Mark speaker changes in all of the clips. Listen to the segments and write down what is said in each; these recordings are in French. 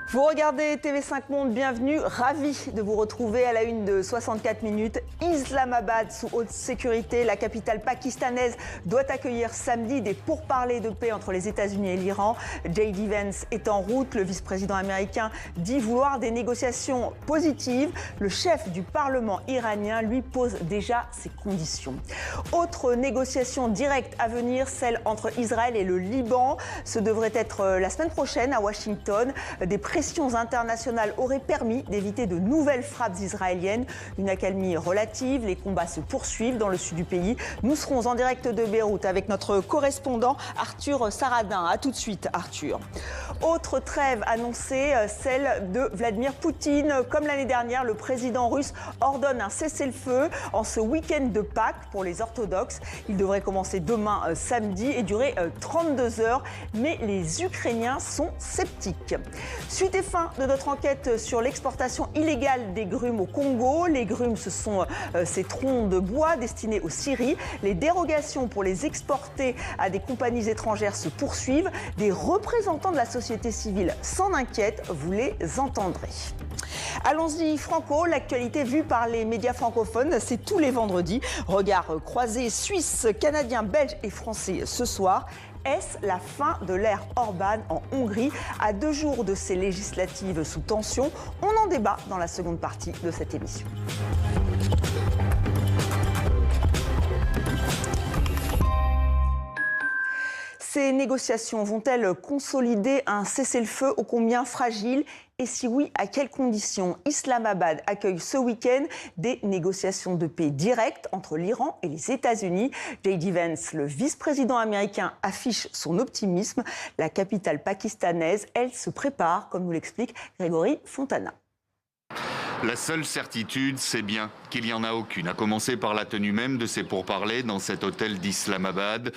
Speaker 1: Vous regardez TV5 Monde, bienvenue, ravi de vous retrouver à la une de 64 minutes. Islamabad sous haute sécurité, la capitale pakistanaise doit accueillir samedi des pourparlers de paix entre les États-Unis et l'Iran. J.D. Vance est en route, le vice-président américain dit vouloir des négociations positives. Le chef du Parlement iranien lui pose déjà ses conditions. Autre négociation directe à venir, celle entre Israël et le Liban. Ce devrait être la semaine prochaine à Washington. Des pressions internationales auraient permis d'éviter de nouvelles frappes israéliennes. Une accalmie relative, les combats se poursuivent dans le sud du pays. Nous serons en direct de Beyrouth avec notre correspondant Arthur Saradin. A tout de suite, Arthur. Autre trêve annoncée, celle de Vladimir Poutine. Comme l'année dernière, le président russe ordonne un cessez-le-feu en ce week-end de Pâques pour les orthodoxes. Il devrait commencer demain samedi et durer 32 heures. Mais les Ukrainiens sont sceptiques. Suite et fin de notre enquête sur l'exportation illégale des grumes au Congo. Les grumes, ce sont ces troncs de bois destinés aux scieries. Les dérogations pour les exporter à des compagnies étrangères se poursuivent. Des représentants de la société civile s'en inquiètent, vous les entendrez. Allons-y franco, l'actualité vue par les médias francophones, c'est tous les vendredis. Regard croisé suisse, canadien, belge et français ce soir. Est-ce la fin de l'ère Orban en Hongrie? À 2 jours de ces législatives sous tension, on en débat dans la seconde partie de cette émission. Ces négociations vont-elles consolider un cessez-le-feu ô combien fragile? Et si oui, à quelles conditions? Islamabad accueille ce week-end des négociations de paix directes entre l'Iran et les États-Unis. J.D. Vance, le vice-président américain, affiche son optimisme. La capitale pakistanaise, elle, se prépare, comme nous l'explique Grégory Fontana.
Speaker 2: La seule certitude, c'est bien qu'il n'y en a aucune, à commencer par la tenue même de ces pourparlers dans cet hôtel d'Islamabad.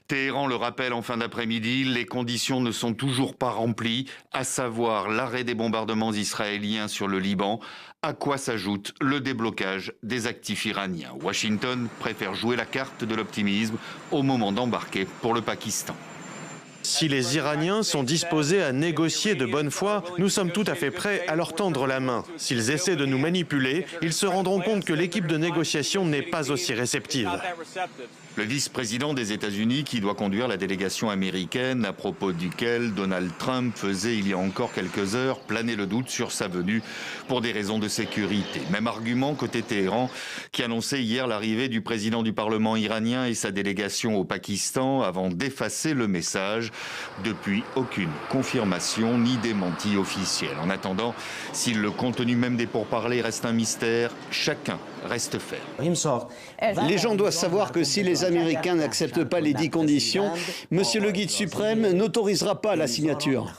Speaker 2: Téhéran le rappelle en fin d'après-midi, les conditions ne sont toujours pas remplies, à savoir l'arrêt des bombardements israéliens sur le Liban, à quoi s'ajoute le déblocage des actifs iraniens. Washington préfère jouer la carte de l'optimisme au moment d'embarquer pour le Pakistan.
Speaker 3: Si les Iraniens sont disposés à négocier de bonne foi, nous sommes tout à fait prêts à leur tendre la main. S'ils essaient de nous manipuler, ils se rendront compte que l'équipe de négociation n'est pas aussi réceptive.
Speaker 2: Le vice-président des États-Unis qui doit conduire la délégation américaine, à propos duquel Donald Trump faisait il y a encore quelques heures planer le doute sur sa venue pour des raisons de sécurité. Même argument côté Téhéran qui annonçait hier l'arrivée du président du Parlement iranien et sa délégation au Pakistan avant d'effacer le message. Depuis, aucune confirmation ni démenti officiel. En attendant, si le contenu même des pourparlers reste un mystère, chacun reste ferme.
Speaker 4: Les gens doivent savoir que si les Américains n'acceptent pas les 10 conditions, Monsieur le Guide suprême n'autorisera pas la signature.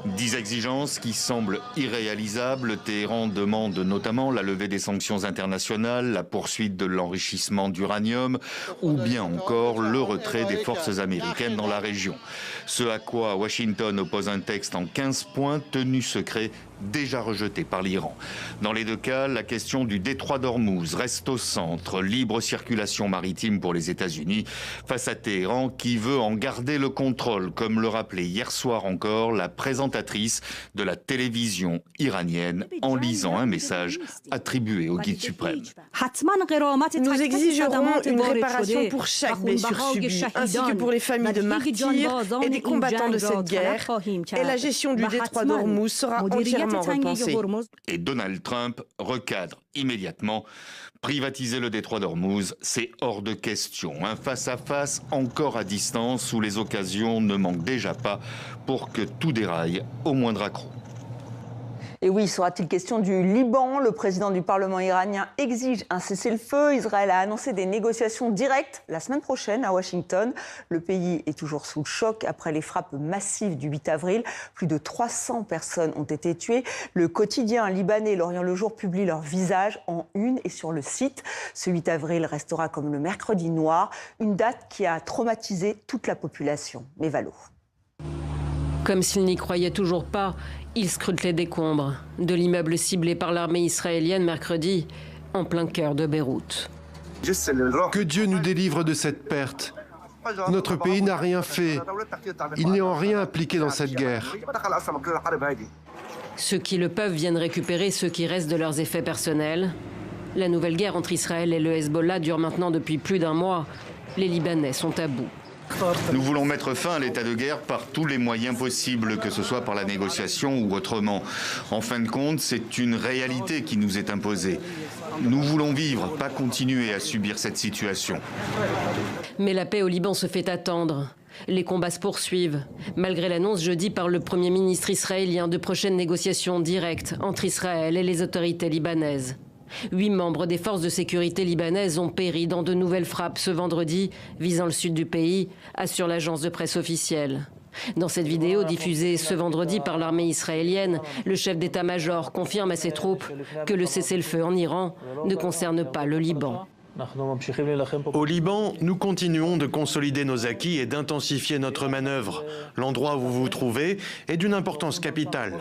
Speaker 2: 10 exigences qui semblent irréalisables. Téhéran demande notamment la levée des sanctions internationales, la poursuite de l'enrichissement d'uranium ou bien encore le retrait des forces américaines dans la région. Ce à quoi Washington oppose un texte en 15 points tenu secret déjà rejeté par l'Iran. Dans les deux cas, la question du détroit d'Ormuz reste au centre. Libre circulation maritime pour les États-Unis face à Téhéran qui veut en garder le contrôle, comme le rappelait hier soir encore la présentatrice de la télévision iranienne en lisant un message attribué au guide suprême.
Speaker 5: Nous exigerons une réparation pour chaque blessure subie, ainsi que pour les familles de martyrs et des combattants de cette guerre. Et la gestion du détroit d'Ormuz sera entièrement repensée.
Speaker 2: Et Donald Trump recadre immédiatement. Privatiser le détroit d'Ormuz, c'est hors de question. Un face-à-face encore à distance où les occasions ne manquent déjà pas pour que tout déraille au moindre accroc.
Speaker 1: Et oui, sera-t-il question du Liban? Le président du Parlement iranien exige un cessez-le-feu. Israël a annoncé des négociations directes la semaine prochaine à Washington. Le pays est toujours sous le choc après les frappes massives du 8 avril. Plus de 300 personnes ont été tuées. Le quotidien libanais L'Orient le Jour publie leur visage en une et sur le site. Ce 8 avril restera comme le mercredi noir, une date qui a traumatisé toute la population. Mais Valo.
Speaker 6: Comme s'il n'y croyait toujours pas, il scrute les décombres de l'immeuble ciblé par l'armée israélienne mercredi, en plein cœur de Beyrouth.
Speaker 7: Que Dieu nous délivre de cette perte. Notre pays n'a rien fait. Il n'est en rien impliqué dans cette guerre.
Speaker 6: Ceux qui le peuvent viennent récupérer ceux qui restent de leurs effets personnels. La nouvelle guerre entre Israël et le Hezbollah dure maintenant depuis plus d'1 mois. Les Libanais sont à bout.
Speaker 2: Nous voulons mettre fin à l'état de guerre par tous les moyens possibles, que ce soit par la négociation ou autrement. En fin de compte, c'est une réalité qui nous est imposée. Nous voulons vivre, pas continuer à subir cette situation.
Speaker 6: Mais la paix au Liban se fait attendre. Les combats se poursuivent, malgré l'annonce jeudi par le Premier ministre israélien de prochaines négociations directes entre Israël et les autorités libanaises. 8 membres des forces de sécurité libanaises ont péri dans de nouvelles frappes ce vendredi visant le sud du pays, assure l'agence de presse officielle. Dans cette vidéo diffusée ce vendredi par l'armée israélienne, le chef d'état-major confirme à ses troupes que le cessez-le-feu en Iran ne concerne pas le Liban.
Speaker 3: Au Liban, nous continuons de consolider nos acquis et d'intensifier notre manœuvre. L'endroit où vous vous trouvez est d'une importance capitale.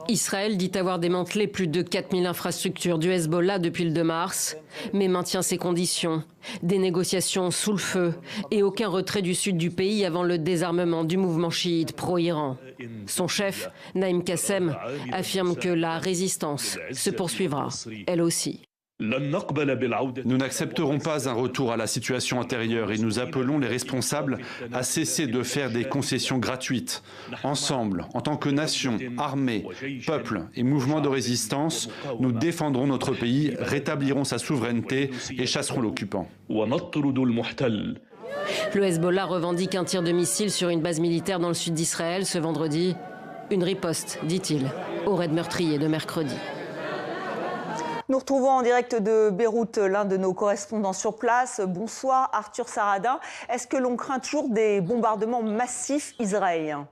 Speaker 6: Israël dit avoir démantelé plus de 4000 infrastructures du Hezbollah depuis le 2 mars, mais maintient ses conditions. Des négociations sous le feu et aucun retrait du sud du pays avant le désarmement du mouvement chiite pro-Iran. Son chef, Naïm Kassem, affirme que la résistance se poursuivra, elle aussi.
Speaker 8: Nous n'accepterons pas un retour à la situation antérieure et nous appelons les responsables à cesser de faire des concessions gratuites. Ensemble, en tant que nation, armée, peuple et mouvement de résistance, nous défendrons notre pays, rétablirons sa souveraineté et chasserons l'occupant.
Speaker 6: Le Hezbollah revendique un tir de missile sur une base militaire dans le sud d'Israël ce vendredi. Une riposte, dit-il, au raid meurtrier de mercredi.
Speaker 1: Nous retrouvons en direct de Beyrouth l'un de nos correspondants sur place. Bonsoir Arthur Saradin. Est-ce que l'on craint toujours des bombardements massifs israéliens ?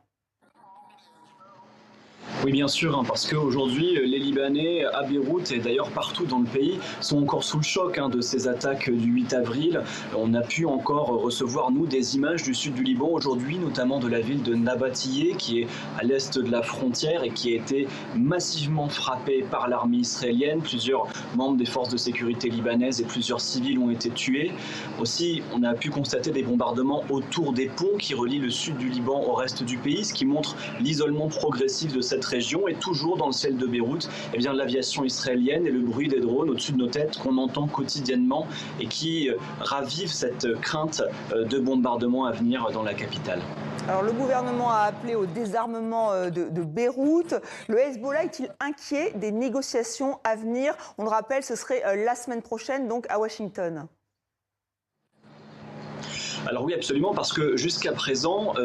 Speaker 9: Oui, bien sûr, parce qu'aujourd'hui, les Libanais à Beyrouth et d'ailleurs partout dans le pays sont encore sous le choc de ces attaques du 8 avril. On a pu encore recevoir, nous, des images du sud du Liban aujourd'hui, notamment de la ville de Nabatiyeh, qui est à l'est de la frontière et qui a été massivement frappée par l'armée israélienne. Plusieurs membres des forces de sécurité libanaises et plusieurs civils ont été tués. Aussi, on a pu constater des bombardements autour des ponts qui relient le sud du Liban au reste du pays, ce qui montre l'isolement progressif de cette région. Et toujours dans le ciel de Beyrouth, eh bien, l'aviation israélienne et le bruit des drones au-dessus de nos têtes qu'on entend quotidiennement et qui ravivent cette crainte de bombardement à venir dans la capitale.
Speaker 1: Alors, le gouvernement a appelé au désarmement de Beyrouth. Le Hezbollah est-il inquiet des négociations à venir? On le rappelle, ce serait la semaine prochaine, donc à Washington.
Speaker 9: Alors oui, absolument, parce que jusqu'à présent,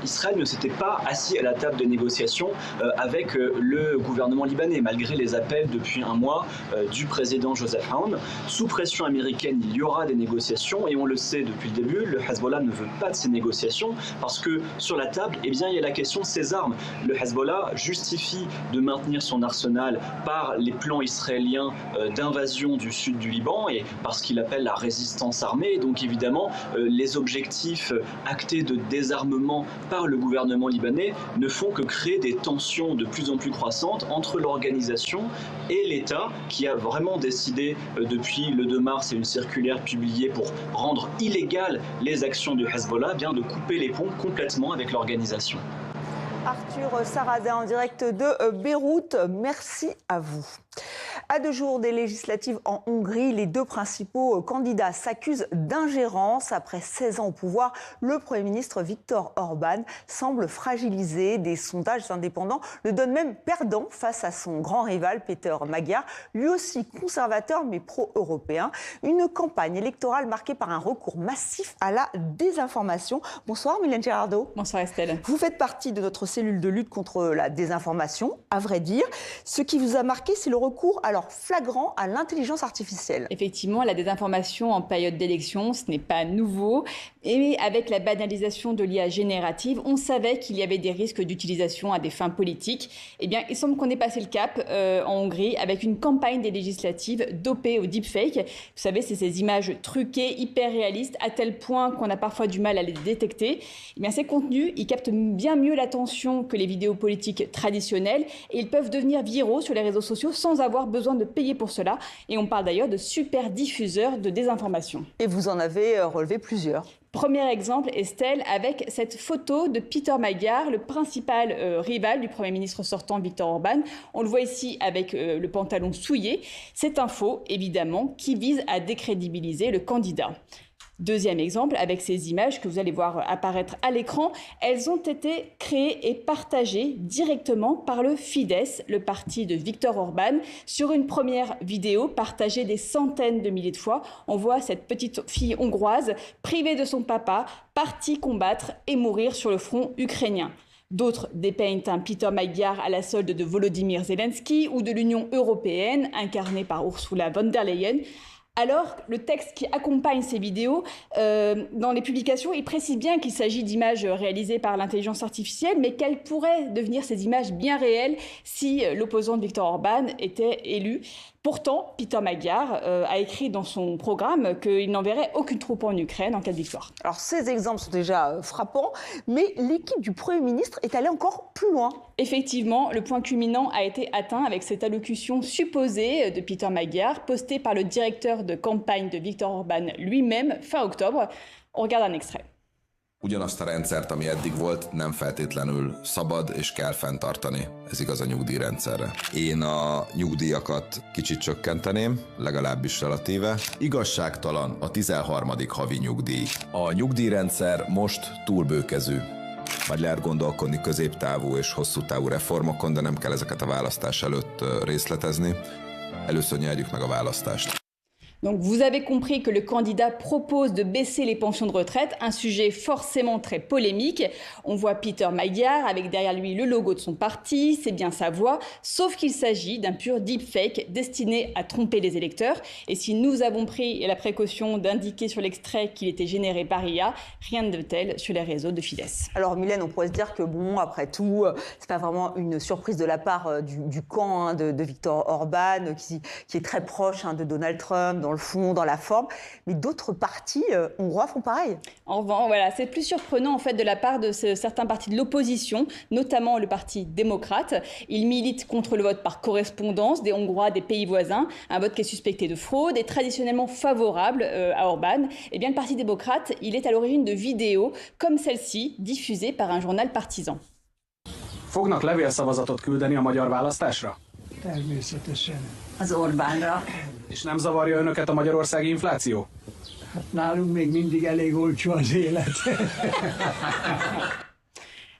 Speaker 9: Israël ne s'était pas assis à la table de négociation avec le gouvernement libanais, malgré les appels depuis 1 mois du président Joseph Aoun. Sous pression américaine, il y aura des négociations, et on le sait depuis le début, le Hezbollah ne veut pas de ces négociations, parce que sur la table, eh bien, il y a la question de ses armes. Le Hezbollah justifie de maintenir son arsenal par les plans israéliens d'invasion du sud du Liban, et parce qu'il appelle la résistance armée, donc évidemment, les objectifs actés de désarmement par le gouvernement libanais ne font que créer des tensions de plus en plus croissantes entre l'organisation et l'État, qui a vraiment décidé depuis le 2 mars et une circulaire publiée pour rendre illégales les actions du Hezbollah, bien de couper les ponts complètement avec l'organisation.
Speaker 1: Arthur Saradin en direct de Beyrouth, merci à vous. À 2 jours des législatives en Hongrie, les 2 principaux candidats s'accusent d'ingérence. Après 16 ans au pouvoir, le Premier ministre Viktor Orban semble fragilisé. Des sondages indépendants le donnent même perdant face à son grand rival Péter Magyar, lui aussi conservateur mais pro-européen. Une campagne électorale marquée par un recours massif à la désinformation. Bonsoir Mylène Girardot.
Speaker 10: Bonsoir Estelle.
Speaker 1: Vous faites partie de notre cellule de lutte contre la désinformation, à vrai dire. Ce qui vous a marqué, c'est le recours flagrant à l'intelligence artificielle.
Speaker 10: Effectivement, la désinformation en période d'élection, ce n'est pas nouveau. Et avec la banalisation de l'IA générative, on savait qu'il y avait des risques d'utilisation à des fins politiques. Eh bien, il semble qu'on ait passé le cap en Hongrie avec une campagne des législatives dopée au deepfake. Vous savez, c'est ces images truquées, hyper réalistes, à tel point qu'on a parfois du mal à les détecter. Eh bien, ces contenus, ils captent bien mieux l'attention que les vidéos politiques traditionnelles et ils peuvent devenir viraux sur les réseaux sociaux sans avoir besoin besoin de payer pour cela. Et on parle d'ailleurs de super diffuseurs de désinformation.
Speaker 1: Et vous en avez relevé plusieurs.
Speaker 10: Premier exemple, Estelle, avec cette photo de Peter Magyar, le principal rival du Premier ministre sortant Viktor Orban. On le voit ici avec le pantalon souillé. C'est un faux, évidemment, qui vise à décrédibiliser le candidat. Deuxième exemple, avec ces images que vous allez voir apparaître à l'écran, elles ont été créées et partagées directement par le Fidesz, le parti de Viktor Orban. Sur une première vidéo partagée des centaines de milliers de fois, on voit cette petite fille hongroise privée de son papa, partie combattre et mourir sur le front ukrainien. D'autres dépeignent un Peter Magyar à la solde de Volodymyr Zelensky ou de l'Union européenne, incarnée par Ursula von der Leyen. Alors, le texte qui accompagne ces vidéos, dans les publications, il précise bien qu'il s'agit d'images réalisées par l'intelligence artificielle, mais qu'elles pourraient devenir ces images bien réelles si l'opposant de Viktor Orban était élu. Pourtant, Peter Magyar a écrit dans son programme qu'il n'enverrait aucune troupe en Ukraine en cas de victoire.
Speaker 1: Alors, ces exemples sont déjà frappants, mais l'équipe du Premier ministre est allée encore plus loin.
Speaker 10: Effectivement, le point culminant a été atteint avec cette allocution supposée de Peter Magyar, postée par le directeur de campagne de Viktor Orban lui-même fin octobre. On regarde un extrait.
Speaker 11: Ugyanazt a rendszert, ami eddig volt, nem feltétlenül szabad és kell fenntartani. Ez igaz a nyugdíjrendszerre. Én a nyugdíjakat kicsit csökkenteném, legalábbis relatíve. Igazságtalan a 13. havi nyugdíj. A nyugdíjrendszer most túlbőkezű. Majd lehet gondolkodni középtávú és hosszú távú reformokon, de nem kell ezeket a választás előtt részletezni. Először nyerjük meg a választást.
Speaker 10: Donc vous avez compris que le candidat propose de baisser les pensions de retraite, un sujet forcément très polémique. On voit Peter Magyar avec derrière lui le logo de son parti, c'est bien sa voix, sauf qu'il s'agit d'un pur deepfake destiné à tromper les électeurs. Et si nous avons pris la précaution d'indiquer sur l'extrait qu'il était généré par IA, rien de tel sur les réseaux de Fidesz.
Speaker 1: Alors Mylène, on pourrait se dire que bon, après tout, c'est pas vraiment une surprise de la part du camp de Viktor Orban, qui est très proche de Donald Trump, dans le fond, dans la forme, mais d'autres partis hongrois font pareil.
Speaker 10: En revanche, voilà, c'est plus surprenant en fait de la part de certains partis de l'opposition, notamment le Parti démocrate. Il milite contre le vote par correspondance des Hongrois des pays voisins, un vote qui est suspecté de fraude et traditionnellement favorable à Orban. Eh bien, le Parti démocrate, il est à l'origine de vidéos comme celle-ci, diffusées par un journal partisan.
Speaker 12: Fognak levélszavazatot küldeni a magyar választásra?
Speaker 13: Természetesen. Az Orbánra.
Speaker 12: És nem zavarja önöket a magyarországi infláció?
Speaker 13: Hát nálunk még mindig elég olcsó az élet.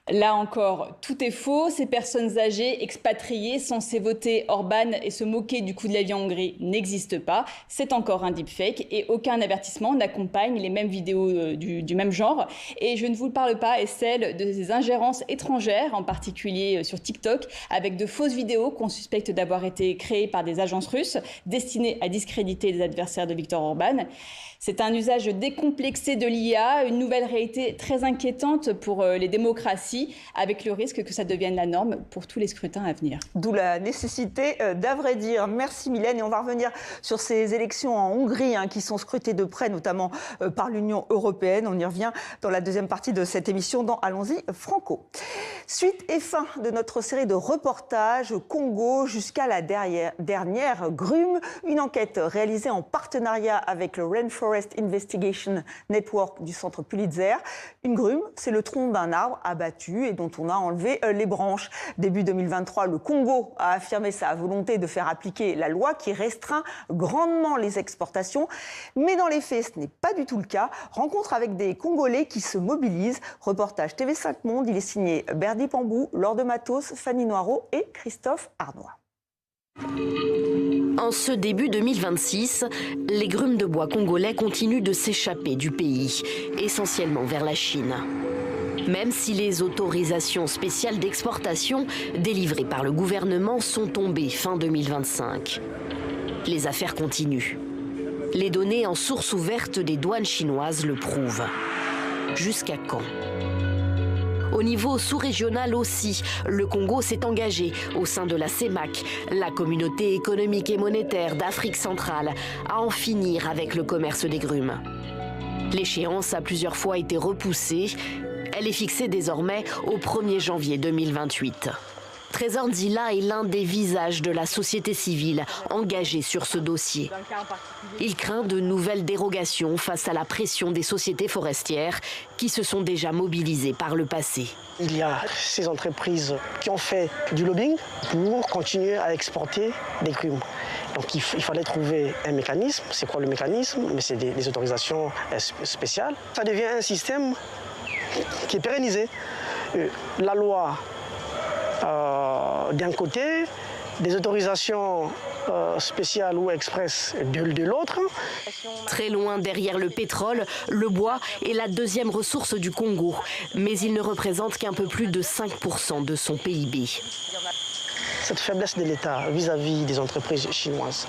Speaker 10: Là encore, tout est faux. Ces personnes âgées, expatriées, censées voter Orban et se moquer du coût de la vie en Hongrie n'existent pas. C'est encore un deepfake et aucun avertissement n'accompagne les mêmes vidéos du même genre. Et je ne vous parle pas, Estelle, de ces ingérences étrangères, en particulier sur TikTok, avec de fausses vidéos qu'on suspecte d'avoir été créées par des agences russes destinées à discréditer les adversaires de Viktor Orban. C'est un usage décomplexé de l'IA, une nouvelle réalité très inquiétante pour les démocraties, avec le risque que ça devienne la norme pour tous les scrutins à venir.
Speaker 1: D'où la nécessité d'à vrai dire. Merci Mylène. Et on va revenir sur ces élections en Hongrie qui sont scrutées de près, notamment par l'Union européenne. On y revient dans la deuxième partie de cette émission dans Allons-y Franco. Suite et fin de notre série de reportages Congo jusqu'à la dernière grume. Une enquête réalisée en partenariat avec le Rainforest Investigation Network du centre Pulitzer. Une grume, c'est le tronc d'un arbre abattu et dont on a enlevé les branches. Début 2023, le Congo a affirmé sa volonté de faire appliquer la loi qui restreint grandement les exportations. Mais dans les faits, ce n'est pas du tout le cas. Rencontre avec des Congolais qui se mobilisent. Reportage TV5 Monde, il est signé Berdy Pambou, Laure de Matos, Fanny Noirot et Christophe Arnois.
Speaker 14: En ce début 2026, les grumes de bois congolais continuent de s'échapper du pays, essentiellement vers la Chine. Même si les autorisations spéciales d'exportation délivrées par le gouvernement sont tombées fin 2025. Les affaires continuent. Les données en source ouverte des douanes chinoises le prouvent. Jusqu'à quand ? Au niveau sous-régional aussi, le Congo s'est engagé au sein de la CEMAC, la communauté économique et monétaire d'Afrique centrale, à en finir avec le commerce des grumes. L'échéance a plusieurs fois été repoussée. Elle est fixée désormais au 1er janvier 2028. Trésor Nzila est l'un des visages de la société civile engagée sur ce dossier. Il craint de nouvelles dérogations face à la pression des sociétés forestières qui se sont déjà mobilisées par le passé.
Speaker 15: Il y a ces entreprises qui ont fait du lobbying pour continuer à exporter des grumes. Donc il fallait trouver un mécanisme. C'est quoi le mécanisme? Mais c'est des autorisations spéciales. Ça devient un système qui est pérennisé. La loi d'un côté, des autorisations spéciales ou express de l'autre.
Speaker 14: Très loin derrière le pétrole, le bois est la deuxième ressource du Congo, mais il ne représente qu'un peu plus de 5% de son PIB.
Speaker 15: Cette faiblesse de l'État vis-à-vis des entreprises chinoises,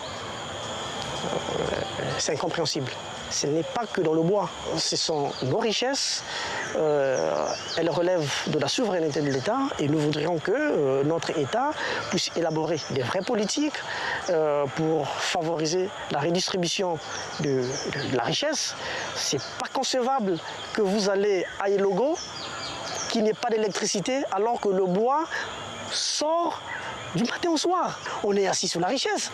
Speaker 15: c'est incompréhensible. Ce n'est pas que dans le bois, ce sont nos richesses, elles relèvent de la souveraineté de l'État et nous voudrions que notre État puisse élaborer des vraies politiques pour favoriser la redistribution de la richesse. Ce n'est pas concevable que vous allez à Elogo, qu'il n'y ait pas d'électricité alors que le bois sort du matin au soir. On est assis sur la richesse.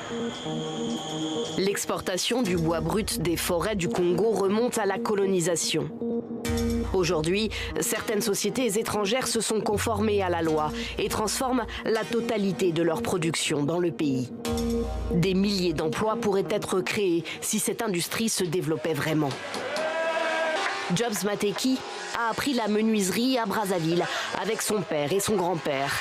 Speaker 14: L'exportation du bois brut des forêts du Congo remonte à la colonisation. Aujourd'hui, certaines sociétés étrangères se sont conformées à la loi et transforment la totalité de leur production dans le pays. Des milliers d'emplois pourraient être créés si cette industrie se développait vraiment. Jobs Mateki a appris la menuiserie à Brazzaville avec son père et son grand-père.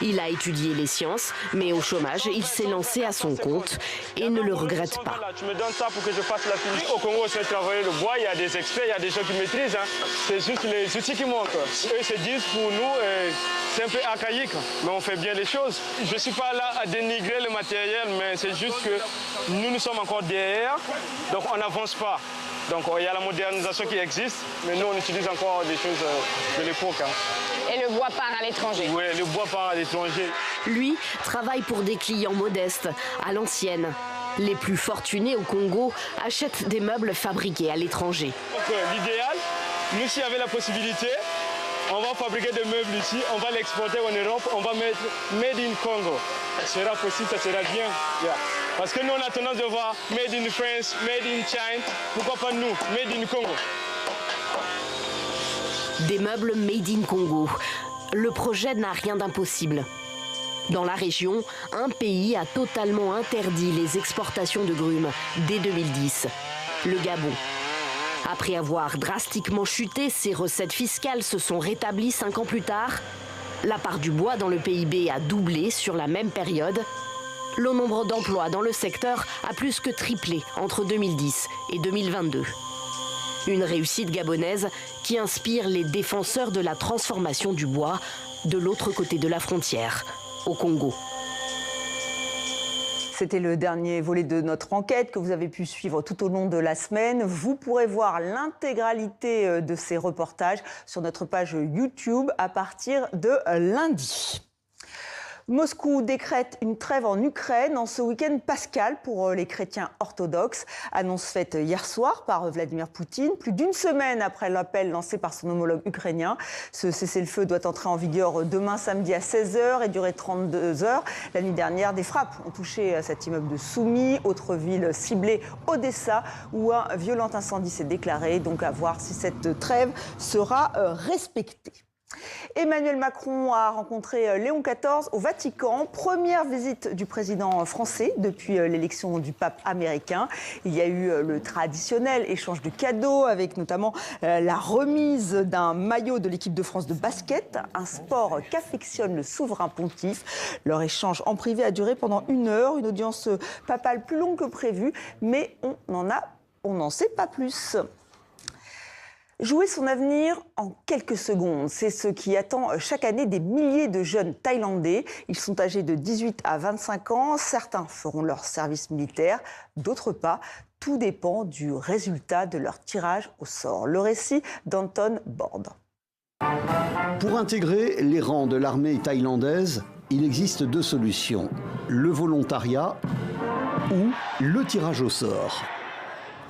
Speaker 14: Il a étudié les sciences, mais au chômage, il s'est lancé à son compte et ne le regrette pas.
Speaker 16: Tu me donnes ça pour que je fasse la finition. Au Congo, c'est travailler le bois, il y a des experts, il y a des gens qui maîtrisent. C'est juste les outils qui manquent. Eux se disent pour nous, c'est un peu archaïque, mais on fait bien les choses. Je ne suis pas là à dénigrer le matériel, mais c'est juste que nous sommes encore derrière, donc on n'avance pas. Donc il y a la modernisation qui existe, mais nous on utilise encore des choses de l'époque.
Speaker 17: Et le bois part à l'étranger.
Speaker 16: Oui, le bois part à l'étranger.
Speaker 14: Lui travaille pour des clients modestes, à l'ancienne. Les plus fortunés au Congo achètent des meubles fabriqués à l'étranger.
Speaker 16: L'idéal, nous s'il y avait la possibilité, on va fabriquer des meubles ici, on va l'exporter en Europe, on va mettre Made in Congo. Ça sera possible, ça sera bien. Yeah. Parce que nous on a tendance de voir Made in France, Made in China, pourquoi pas nous, Made in Congo.
Speaker 14: Des meubles Made in Congo. Le projet n'a rien d'impossible. Dans la région, un pays a totalement interdit les exportations de grumes dès 2010, le Gabon. Après avoir drastiquement chuté, ses recettes fiscales se sont rétablies 5 ans plus tard. La part du bois dans le PIB a doublé sur la même période. Le nombre d'emplois dans le secteur a plus que triplé entre 2010 et 2022. Une réussite gabonaise qui inspire les défenseurs de la transformation du bois de l'autre côté de la frontière, au Congo.
Speaker 1: C'était le dernier volet de notre enquête que vous avez pu suivre tout au long de la semaine. Vous pourrez voir l'intégralité de ces reportages sur notre page YouTube à partir de lundi. Moscou décrète une trêve en Ukraine en ce week-end pascal pour les chrétiens orthodoxes. Annonce faite hier soir par Vladimir Poutine, plus d'une semaine après l'appel lancé par son homologue ukrainien. Ce cessez-le-feu doit entrer en vigueur demain samedi à 16h et durer 32 heures. La nuit dernière, des frappes ont touché cet immeuble de Soumy, autre ville ciblée, Odessa, où un violent incendie s'est déclaré. Donc à voir si cette trêve sera respectée. Emmanuel Macron a rencontré Léon XIV au Vatican. Première visite du président français depuis l'élection du pape américain. Il y a eu le traditionnel échange de cadeaux avec notamment la remise d'un maillot de l'équipe de France de basket, un sport qu'affectionne le souverain pontife. Leur échange en privé a duré pendant 1 heure, une audience papale plus longue que prévu, mais on n'en sait pas plus. Jouer son avenir en quelques secondes, c'est ce qui attend chaque année des milliers de jeunes Thaïlandais. Ils sont âgés de 18 à 25 ans. Certains feront leur service militaire, d'autres pas. Tout dépend du résultat de leur tirage au sort. Le récit d'Anton Borde.
Speaker 4: Pour intégrer les rangs de l'armée thaïlandaise, il existe 2 solutions. Le volontariat ou le tirage au sort.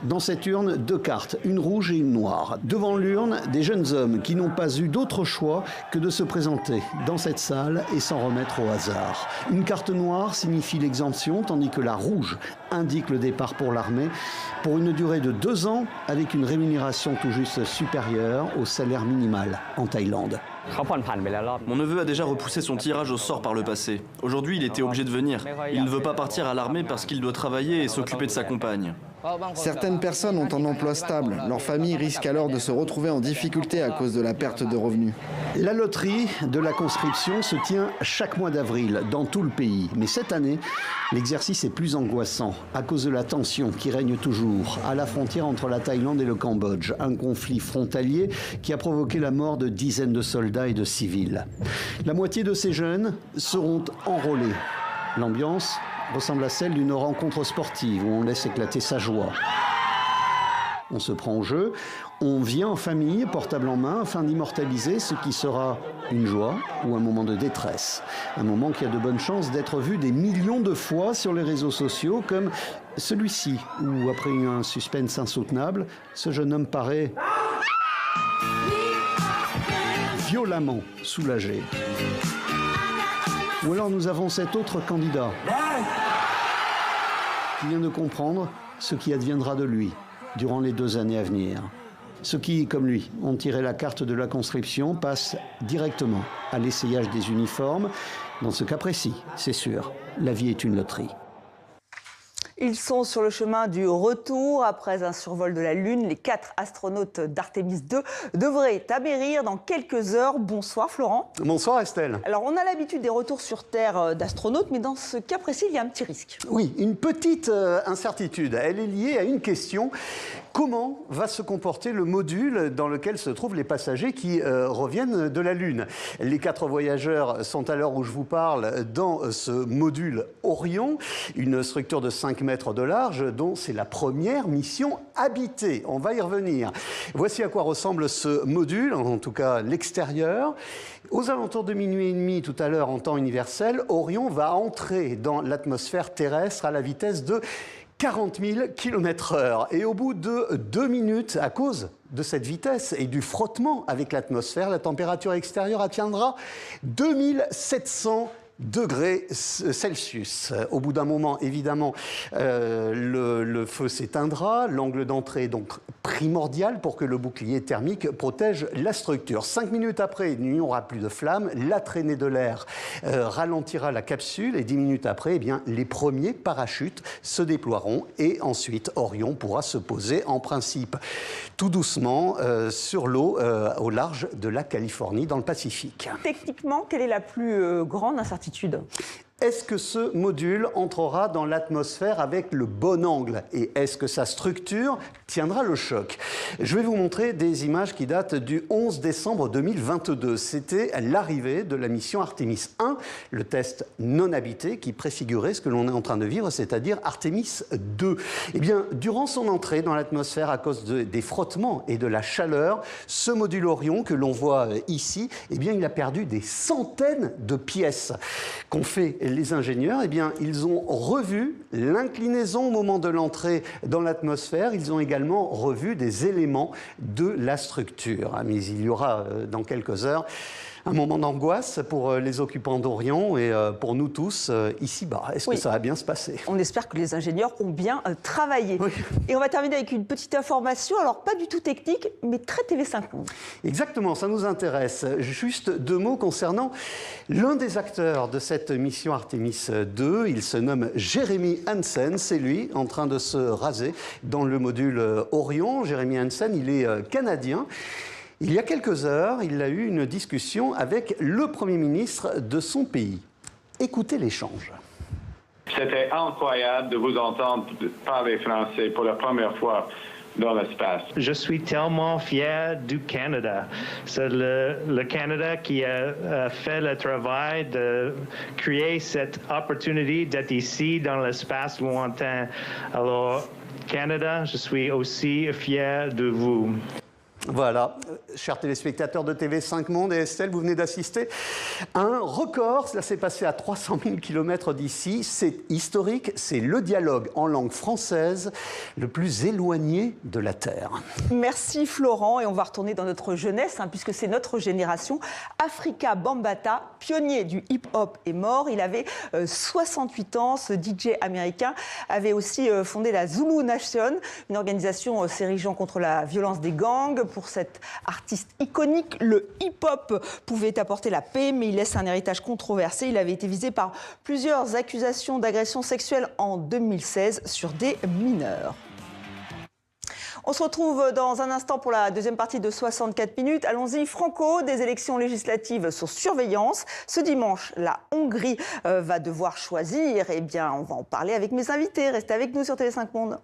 Speaker 4: Dans cette urne, 2 cartes, une rouge et une noire. Devant l'urne, des jeunes hommes qui n'ont pas eu d'autre choix que de se présenter dans cette salle et s'en remettre au hasard. Une carte noire signifie l'exemption, tandis que la rouge indique le départ pour l'armée, pour une durée de 2 ans, avec une rémunération tout juste supérieure au salaire minimal en Thaïlande.
Speaker 18: Mon neveu a déjà repoussé son tirage au sort par le passé. Aujourd'hui, il était obligé de venir. Il ne veut pas partir à l'armée parce qu'il doit travailler et s'occuper de sa compagne.
Speaker 19: Certaines personnes ont un emploi stable. Leur famille risque alors de se retrouver en difficulté à cause de la perte de revenus.
Speaker 4: La loterie de la conscription se tient chaque mois d'avril dans tout le pays. Mais cette année, l'exercice est plus angoissant à cause de la tension qui règne toujours à la frontière entre la Thaïlande et le Cambodge. Un conflit frontalier qui a provoqué la mort de dizaines de soldats et de civils. La moitié de ces jeunes seront enrôlés. L'ambiance ressemble à celle d'une rencontre sportive où on laisse éclater sa joie. On se prend au jeu, on vient en famille, portable en main, afin d'immortaliser ce qui sera une joie ou un moment de détresse. Un moment qui a de bonnes chances d'être vu des millions de fois sur les réseaux sociaux, comme celui-ci, où après un suspense insoutenable, ce jeune homme paraît violemment soulagé. Ou alors nous avons cet autre candidat qui vient de comprendre ce qui adviendra de lui durant les 2 années à venir. Ceux qui, comme lui, ont tiré la carte de la conscription passent directement à l'essayage des uniformes. Dans ce cas précis, c'est sûr, la vie est une loterie.
Speaker 1: Ils sont sur le chemin du retour. Après un survol de la Lune, les 4 astronautes d'Artemis 2 devraient atterrir dans quelques heures. Bonsoir Florent.
Speaker 4: Bonsoir Estelle.
Speaker 1: Alors on a l'habitude des retours sur Terre d'astronautes, mais dans ce cas précis, il y a un petit risque.
Speaker 4: Oui, une petite incertitude. Elle est liée à une question. Comment va se comporter le module dans lequel se trouvent les passagers qui reviennent de la Lune? Les 4 voyageurs sont à l'heure où je vous parle dans ce module Orion, une structure de 5 mètres de large dont c'est la première mission habitée. On va y revenir. Voici à quoi ressemble ce module, en tout cas l'extérieur. Aux alentours de minuit et demi, tout à l'heure en temps universel, Orion va entrer dans l'atmosphère terrestre à la vitesse de 40 000 km/h. Et au bout de 2 minutes, à cause de cette vitesse et du frottement avec l'atmosphère, la température extérieure atteindra 2700 degrés Celsius. Au bout d'un moment, évidemment, le feu s'éteindra. L'angle d'entrée est donc primordial pour que le bouclier thermique protège la structure. 5 minutes après, il n'y aura plus de flammes. La traînée de l'air ralentira la capsule et 10 minutes après, eh bien, les premiers parachutes se déploieront et ensuite Orion pourra se poser en principe tout doucement sur l'eau au large de la Californie dans le Pacifique.
Speaker 1: Techniquement, quelle est la plus grande incertitude ?
Speaker 4: Est-ce que ce module entrera dans l'atmosphère avec le bon angle? Et est-ce que sa structure tiendra le choc? Je vais vous montrer des images qui datent du 11 décembre 2022. C'était l'arrivée de la mission Artemis 1, le test non habité qui préfigurait ce que l'on est en train de vivre, c'est-à-dire Artemis 2. Eh bien, durant son entrée dans l'atmosphère à cause des frottements et de la chaleur, ce module Orion que l'on voit ici, eh bien, il a perdu des centaines de pièces. Qu'ont fait les ingénieurs? Eh bien, ils ont revu l'inclinaison au moment de l'entrée dans l'atmosphère. Ils ont également revu des éléments de la structure. Mais il y aura dans quelques heures un moment d'angoisse pour les occupants d'Orion et pour nous tous ici-bas. Est-ce que ça va bien se passer?
Speaker 1: On espère que les ingénieurs ont bien travaillé. Oui. Et on va terminer avec une petite information, alors pas du tout technique, mais très TV5 Monde.
Speaker 4: Exactement, ça nous intéresse. Juste 2 mots concernant l'un des acteurs de cette mission Artemis 2. Il se nomme Jeremy Hansen. C'est lui en train de se raser dans le module Orion. Jeremy Hansen, il est canadien. Il y a quelques heures, il a eu une discussion avec le Premier ministre de son pays. Écoutez l'échange.
Speaker 20: C'était incroyable de vous entendre parler français pour la première fois dans l'espace.
Speaker 21: Je suis tellement fier du Canada. C'est le Canada qui a fait le travail de créer cette opportunité d'être ici dans l'espace lointain. Alors, Canada, je suis aussi fier de vous.
Speaker 4: Voilà, chers téléspectateurs de TV5 Monde et Estelle, vous venez d'assister à un record. Cela s'est passé à 300 000 km d'ici. C'est historique, c'est le dialogue en langue française le plus éloigné de la Terre.
Speaker 1: Merci Florent, et on va retourner dans notre jeunesse, puisque c'est notre génération. Afrika Bambaataa, pionnier du hip-hop, est mort. Il avait 68 ans. Ce DJ américain avait aussi fondé la Zulu Nation, une organisation s'érigeant contre la violence des gangs. Pour cet artiste iconique, le hip-hop pouvait apporter la paix, mais il laisse un héritage controversé. Il avait été visé par plusieurs accusations d'agression sexuelle en 2016 sur des mineurs. On se retrouve dans un instant pour la deuxième partie de 64 minutes. Allons-y, Franco, des élections législatives sur surveillance. Ce dimanche, la Hongrie va devoir choisir. Eh bien, on va en parler avec mes invités. Restez avec nous sur TV5 Monde.